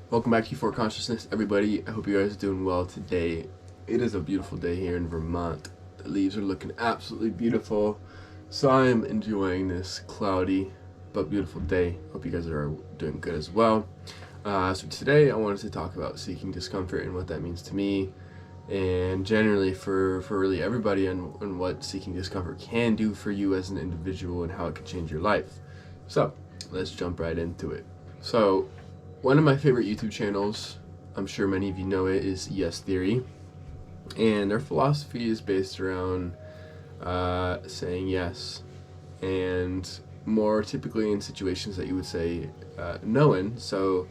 Welcome back to For Consciousness, everybody. I hope you guys are doing well today. It is a beautiful day here in Vermont. The leaves are looking absolutely beautiful, so I am enjoying this cloudy but beautiful day. Hope you guys are doing good as well. So today I wanted to talk about seeking discomfort and what that means to me, and generally for really everybody, and what seeking discomfort can do for you as an individual and how it can change your life. So let's jump right into it. So one of my favorite YouTube channels, I'm sure many of you know it, is Yes Theory, and their philosophy is based around saying yes, and more typically in situations that you would say no in. So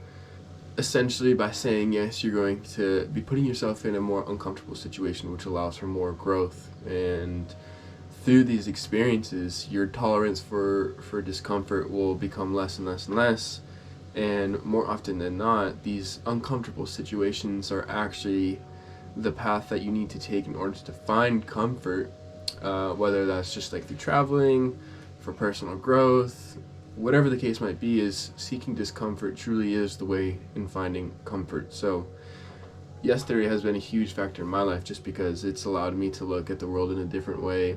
essentially by saying yes, you're going to be putting yourself in a more uncomfortable situation, which allows for more growth, and through these experiences your tolerance for discomfort will become less and less and less. And more often than not, these uncomfortable situations are actually the path that you need to take in order to find comfort, whether that's just like through traveling, for personal growth, whatever the case might be. Is seeking discomfort truly is the way in finding comfort. So Yes Theory has been a huge factor in my life, just because it's allowed me to look at the world in a different way,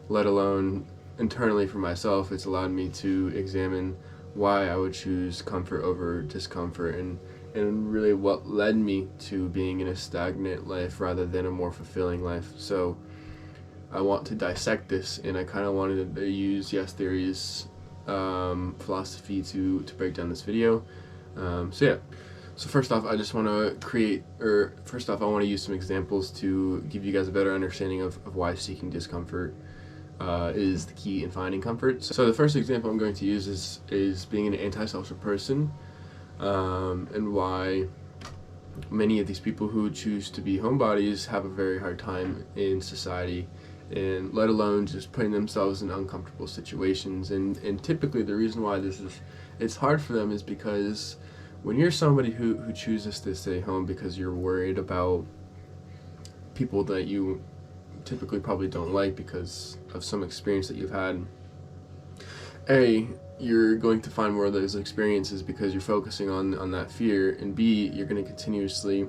let alone internally for myself. It's allowed me to examine why I would choose comfort over discomfort, and really what led me to being in a stagnant life rather than a more fulfilling life. So I want to dissect this, and I kind of wanted to use Yes Theory's philosophy to break down this video. So first off, I just want to I want to use some examples to give you guys a better understanding of why seeking discomfort is the key in finding comfort. So the first example I'm going to use is being an antisocial person, and why many of these people who choose to be homebodies have a very hard time in society, and let alone just putting themselves in uncomfortable situations. And typically the reason why it's hard for them is because when you're somebody who chooses to stay home because you're worried about people that you typically probably don't like because of some experience that you've had, you're going to find more of those experiences because you're focusing on that fear, and B, you're going to continuously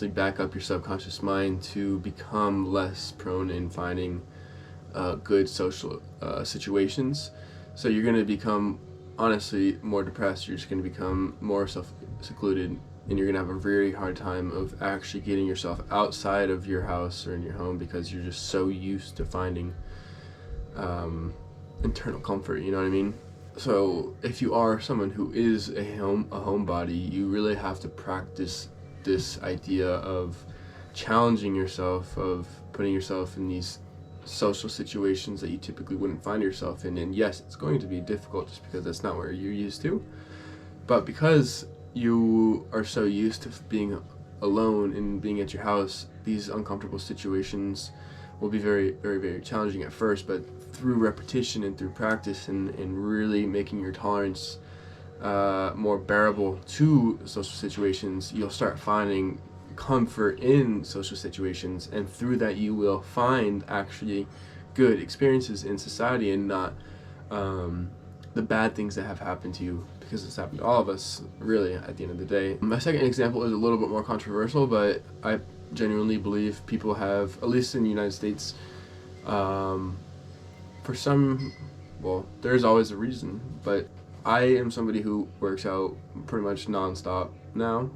back up your subconscious mind to become less prone in finding good social situations. So you're going to become, honestly, more depressed. You're just going to become more secluded, and you're going to have a very hard time of actually getting yourself outside of your house or in your home, because you're just so used to finding internal comfort, you know what I mean? So if you are someone who is a homebody, you really have to practice this idea of challenging yourself, of putting yourself in these social situations that you typically wouldn't find yourself in. And yes, it's going to be difficult just because that's not where you're used to, but because you are so used to being alone and being at your house, these uncomfortable situations will be very, very, very challenging at first. But through repetition and through practice, and really making your tolerance more bearable to social situations, you'll start finding comfort in social situations, and through that you will find actually good experiences in society, and not the bad things that have happened to you, because it's happened to all of us, really, at the end of the day. My second example is a little bit more controversial, but I genuinely believe people have, at least in the United States, for some, well, there's always a reason, but I am somebody who works out pretty much nonstop now,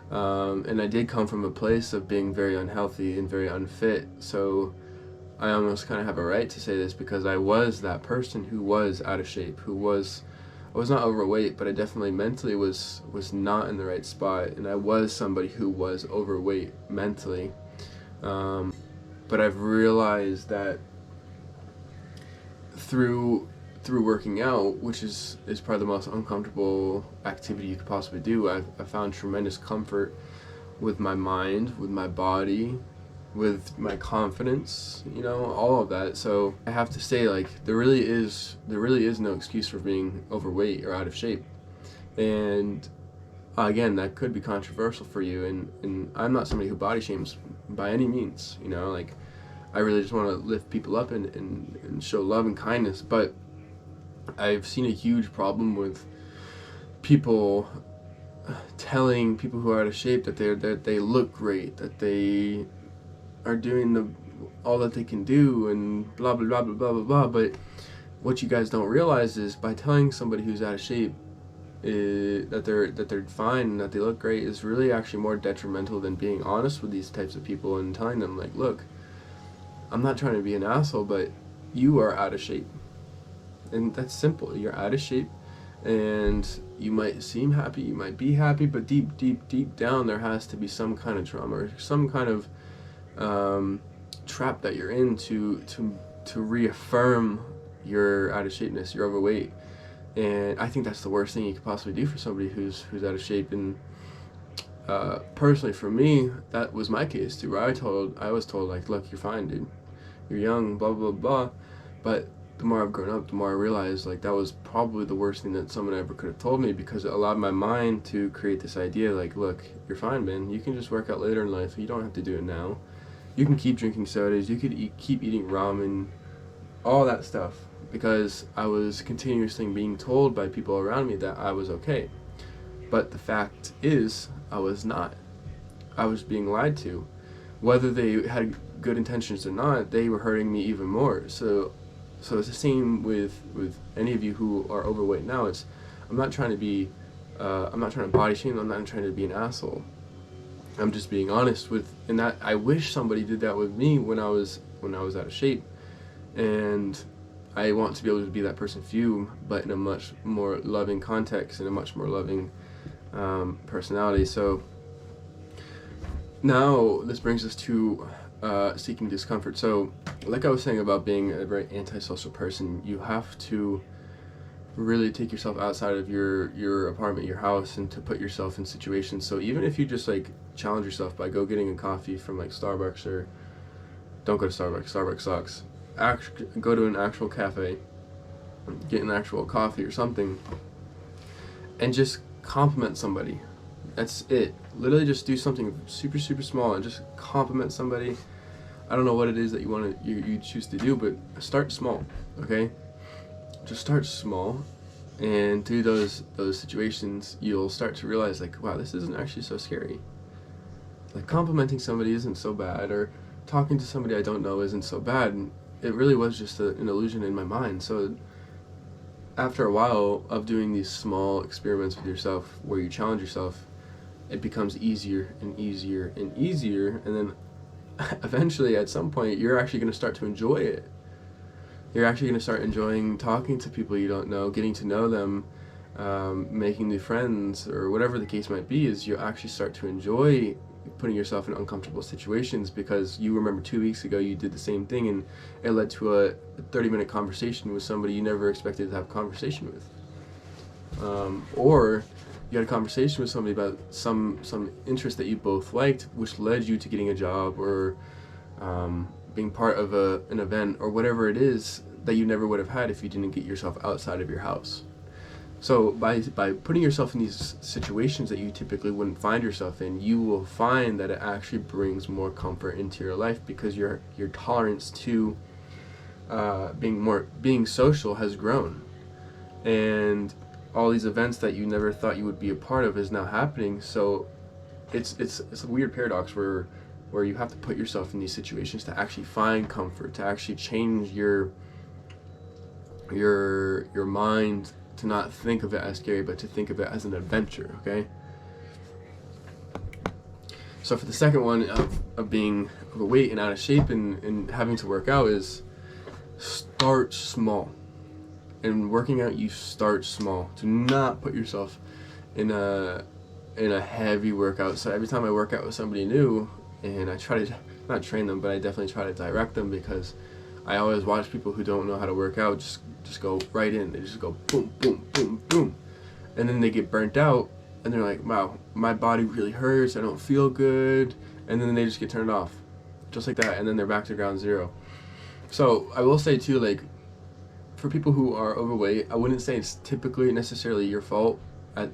and I did come from a place of being very unhealthy and very unfit, so I almost kind of have a right to say this, because I was that person who was out of shape, I was not overweight, but I definitely mentally was not in the right spot, and I was somebody who was overweight mentally. But I've realized that through working out, which is probably the most uncomfortable activity you could possibly do, I found tremendous comfort with my mind, with my body, with my confidence, all of that. So I have to say, like, there really is no excuse for being overweight or out of shape. And again, that could be controversial for you, and I'm not somebody who body shames by any means, like, I really just want to lift people up and show love and kindness. But I've seen a huge problem with people telling people who are out of shape that they look great, that they are doing all that they can do, and blah blah blah blah blah blah blah. But what you guys don't realize is, by telling somebody who's out of shape that they're fine and that they look great, is really actually more detrimental than being honest with these types of people and telling them, like, look, I'm not trying to be an asshole, but you are out of shape. And that's simple. You're out of shape, and you might seem happy, you might be happy, but deep down there has to be some kind of trauma or some kind of trap that you're in to reaffirm your out of shapeness, your overweight. And I think that's the worst thing you could possibly do for somebody who's out of shape. And personally, for me, that was my case too, where I was told, like, look, you're fine, dude, you're young, blah blah blah. But the more I've grown up, the more I realized, like, that was probably the worst thing that someone ever could have told me, because it allowed my mind to create this idea, like, look, you're fine, man, you can just work out later in life, you don't have to do it now, you can keep drinking sodas, you could keep eating ramen, all that stuff, because I was continuously being told by people around me that I was okay. But the fact is, I was not. I was being lied to. Whether they had good intentions or not, they were hurting me even more. So it's the same with any of you who are overweight now. I'm not trying to body shame, I'm not trying to be an asshole. I'm just being honest with, and that I wish somebody did that with me when I was out of shape. And I want to be able to be that person for you, but in a much more loving context, in a much more loving personality. So now this brings us to seeking discomfort. So, like I was saying about being a very antisocial person, you have to really take yourself outside of your apartment, your house, and to put yourself in situations. So even if you just, like, challenge yourself by getting a coffee from, like, Starbucks, or don't go to Starbucks sucks. Go to an actual cafe, get an actual coffee or something, and just compliment somebody. That's it. Literally just do something super small and just compliment somebody. I don't know what it is that you choose to do, but start small, okay? Just start small, and through those situations, you'll start to realize, like, wow, this isn't actually so scary. Like, complimenting somebody isn't so bad, or talking to somebody I don't know isn't so bad. And it really was just an illusion in my mind. So after a while of doing these small experiments with yourself where you challenge yourself, it becomes easier and easier and easier, and then eventually at some point you're actually going to start to enjoy it. You're actually going to start enjoying talking to people you don't know, getting to know them, making new friends, or whatever the case might be. Is you actually start to enjoy putting yourself in uncomfortable situations, because you remember 2 weeks ago you did the same thing and it led to a 30-minute conversation with somebody you never expected to have a conversation with, or you had a conversation with somebody about some interest that you both liked, which led you to getting a job, or being part of an event, or whatever it is that you never would have had if you didn't get yourself outside of your house. So by putting yourself in these situations that you typically wouldn't find yourself in, you will find that it actually brings more comfort into your life, because your tolerance to being social has grown, and all these events that you never thought you would be a part of is now happening. So it's a weird paradox where you have to put yourself in these situations to actually find comfort, to actually change your mind, to not think of it as scary, but to think of it as an adventure, okay? So for the second one of being overweight and out of shape and having to work out, is start small. And working out, you start small. Do not put yourself in a heavy workout. So every time I work out with somebody new, and I try to not train them, but I definitely try to direct them, because I always watch people who don't know how to work out just go right in. They just go boom, boom, boom, boom. And then they get burnt out, and they're like, wow, my body really hurts, I don't feel good. And then they just get turned off. Just like that. And then they're back to ground zero. So I will say too, like, for people who are overweight, I wouldn't say it's typically necessarily your fault at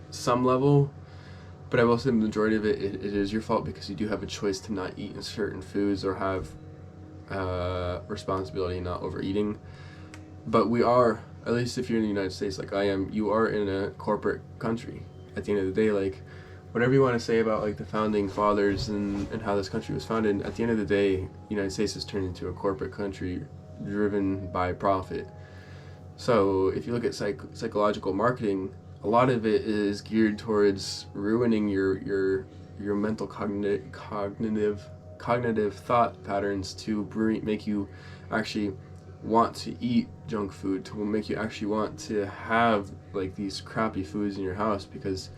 some level. But I will say the majority of it is your fault, because you do have a choice to not eat certain foods, or have responsibility not overeating. But we are at least if you're in the United States like I am, you are in a corporate country. At the end of the day, like, whatever you want to say about like the founding fathers and how this country was founded, at the end of the day, the United States has turned into a corporate country driven by profit. So if you look at psychological marketing, a lot of it is geared towards ruining your mental cognitive thought patterns to make you actually want to eat junk food, to make you actually want to have like these crappy foods in your house, because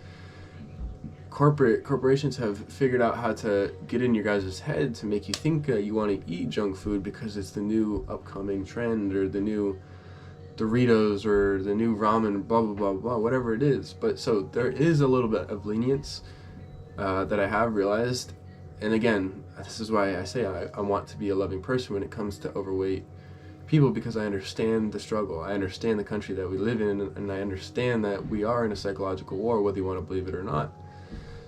corporations have figured out how to get in your guys' head to make you think you want to eat junk food because it's the new upcoming trend, or the new Doritos, or the new ramen, blah blah blah blah, whatever it is. But so there is a little bit of lenience that I have realized, and again, this is why I say I want to be a loving person when it comes to overweight people, because I understand the struggle, I understand the country that we live in, and I understand that we are in a psychological war, whether you want to believe it or not.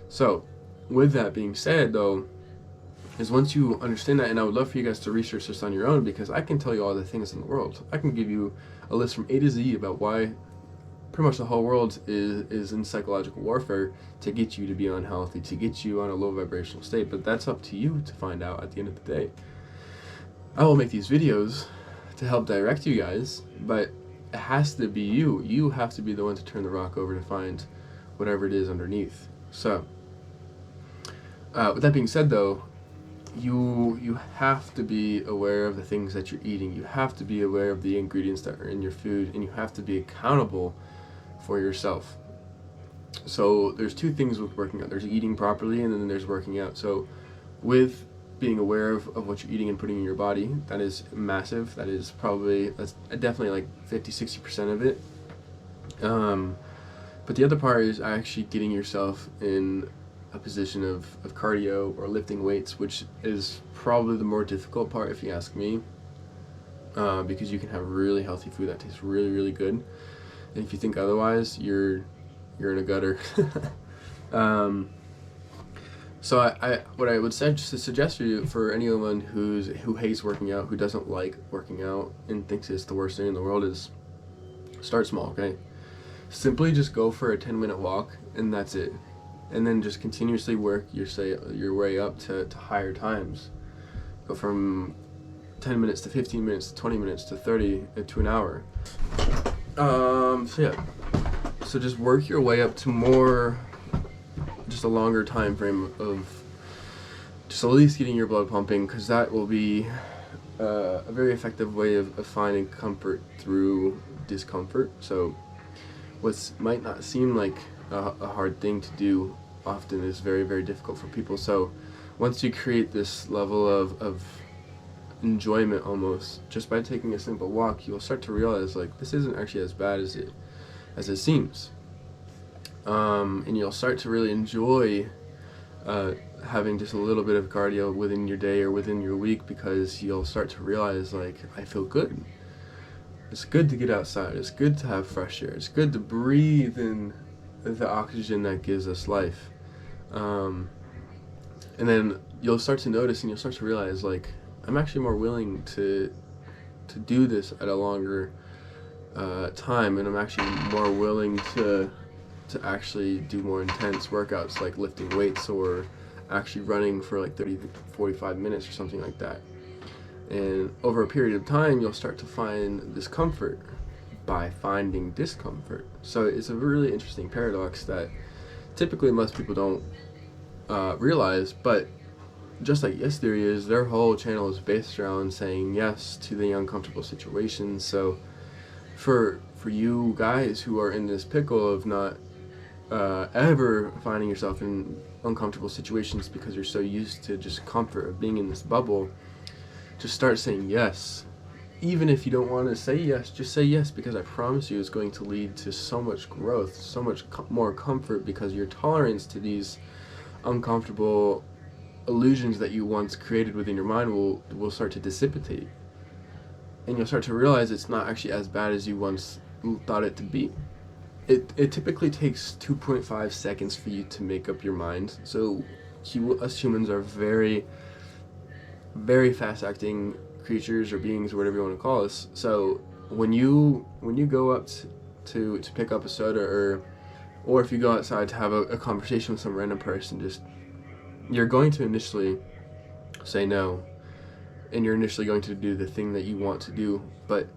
So with that being said, though, is once you understand that, and I would love for you guys to research this on your own, because I can tell you all the things in the world. I can give you a list from A to Z about why pretty much the whole world is in psychological warfare to get you to be unhealthy, to get you on a low vibrational state. But that's up to you to find out at the end of the day. I will make these videos to help direct you guys, but it has to be you. You have to be the one to turn the rock over to find whatever it is underneath. So with that being said, though, you have to be aware of the things that you're eating. You have to be aware of the ingredients that are in your food, and you have to be accountable for yourself. So there's two things with working out. There's eating properly, and then there's working out. So with being aware of what you're eating and putting in your body, that is massive. That's definitely like 50-60% of it. But the other part is actually getting yourself in a position of cardio or lifting weights, which is probably the more difficult part if you ask me, because you can have really healthy food that tastes really, really good, and if you think otherwise, you're in a gutter. So what I would suggest for anyone who hates working out, who doesn't like working out and thinks it's the worst thing in the world, is start small, okay? Simply just go for a 10-minute walk, and that's it. And then just continuously work your way up to higher times. Go from 10 minutes to 15 minutes to 20 minutes to 30 to an hour. So yeah. So just work your way up to just a longer time frame of just at least getting your blood pumping, because that will be a very effective way of finding comfort through discomfort. So what might not seem like a hard thing to do often is very, very difficult for people. So once you create this level of enjoyment, almost just by taking a simple walk, you'll start to realize like this isn't actually as bad as it seems, and you'll start to really enjoy having just a little bit of cardio within your day or within your week, because you'll start to realize like, I feel good. It's good to get outside. It's good to have fresh air. It's good to breathe in the oxygen that gives us life. And then you'll start to notice, and you'll start to realize like, I'm actually more willing to do this at a longer time, and I'm actually more willing to actually do more intense workouts, like lifting weights or actually running for like 30-45 minutes or something like that. And over a period of time, you'll start to find this comfort by finding discomfort. So it's a really interesting paradox that typically most people don't realize, but just like Yes Theory is, their whole channel is based around saying yes to the uncomfortable situations. So for you guys who are in this pickle of not ever finding yourself in uncomfortable situations because you're so used to just comfort of being in this bubble, just start saying yes. Even if you don't want to say yes, just say yes, because I promise you it's going to lead to so much growth, so much more comfort, because your tolerance to these uncomfortable illusions that you once created within your mind will start to dissipate, and you'll start to realize it's not actually as bad as you once thought it to be. It typically takes 2.5 seconds for you to make up your mind. So us humans are very, very fast acting creatures or beings or whatever you want to call us. So when you go up to pick up a soda, or if you go outside to have a conversation with some random person, just you're going to initially say no, and you're initially going to do the thing that you want to do, but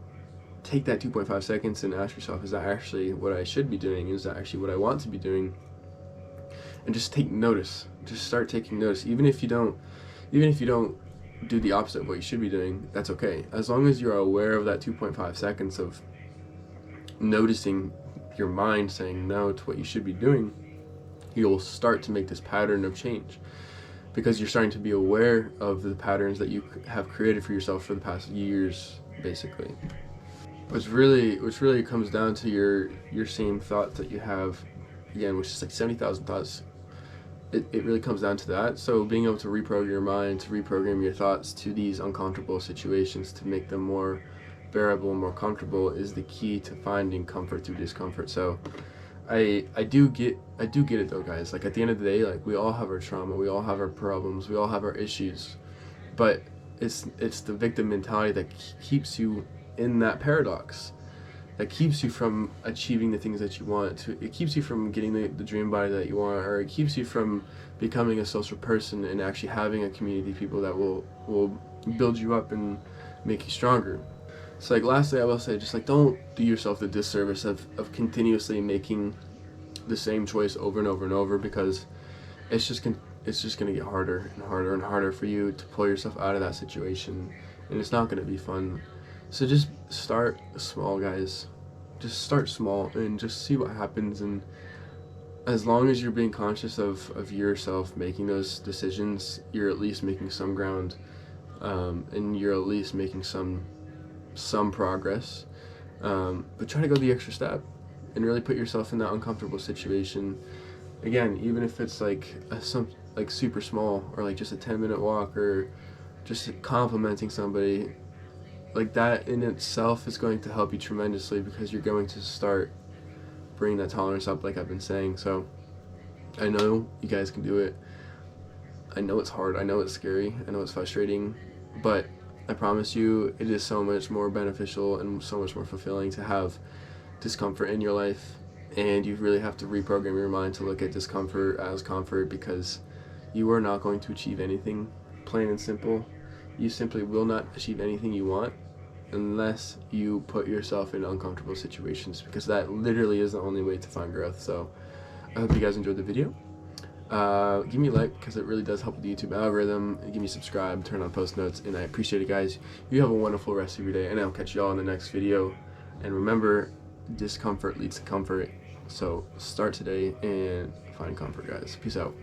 take that 2.5 seconds and ask yourself, is that actually what I should be doing? Is that actually what I want to be doing? And just take notice. Just start taking notice. Even if you don't do the opposite of what you should be doing, that's okay. As long as you're aware of that 2.5 seconds of noticing your mind saying no to what you should be doing, you'll start to make this pattern of change, because you're starting to be aware of the patterns that you have created for yourself for the past years, basically. Which really comes down to your same thought that you have, again, which is like 70,000 thoughts. It really comes down to that. So being able to reprogram your mind, to reprogram your thoughts to these uncomfortable situations, to make them more bearable and more comfortable, is the key to finding comfort through discomfort. So I do get it though, guys. Like, at the end of the day, like, we all have our trauma, we all have our problems, we all have our issues, but it's the victim mentality that keeps you in that paradox, that keeps you from achieving the things that you want. It keeps you from getting the dream body that you want, or it keeps you from becoming a social person and actually having a community of people that will build you up and make you stronger. So, like, lastly, I will say, just like, don't do yourself the disservice of continuously making the same choice over and over and over, because it's just gonna get harder and harder and harder for you to pull yourself out of that situation, and it's not gonna be fun. So just start small, guys. Just start small and just see what happens. And as long as you're being conscious of yourself making those decisions, you're at least making some ground, and you're at least making some progress. But try to go the extra step and really put yourself in that uncomfortable situation. Again, even if it's like super small, or like just a 10-minute walk, or just complimenting somebody, like, that in itself is going to help you tremendously, because you're going to start bringing that tolerance up, like I've been saying. So I know you guys can do it. I know it's hard, I know it's scary, I know it's frustrating, but I promise you it is so much more beneficial and so much more fulfilling to have discomfort in your life. And you really have to reprogram your mind to look at discomfort as comfort, because you are not going to achieve anything, plain and simple. You simply will not achieve anything you want unless you put yourself in uncomfortable situations, because that literally is the only way to find growth. So I hope you guys enjoyed the video. Give me a like, because it really does help with the YouTube algorithm. Give me subscribe, turn on post notes, and I appreciate it, guys. You have a wonderful rest of your day, and I'll catch you all in the next video. And remember, discomfort leads to comfort. So start today and find comfort, guys. Peace out.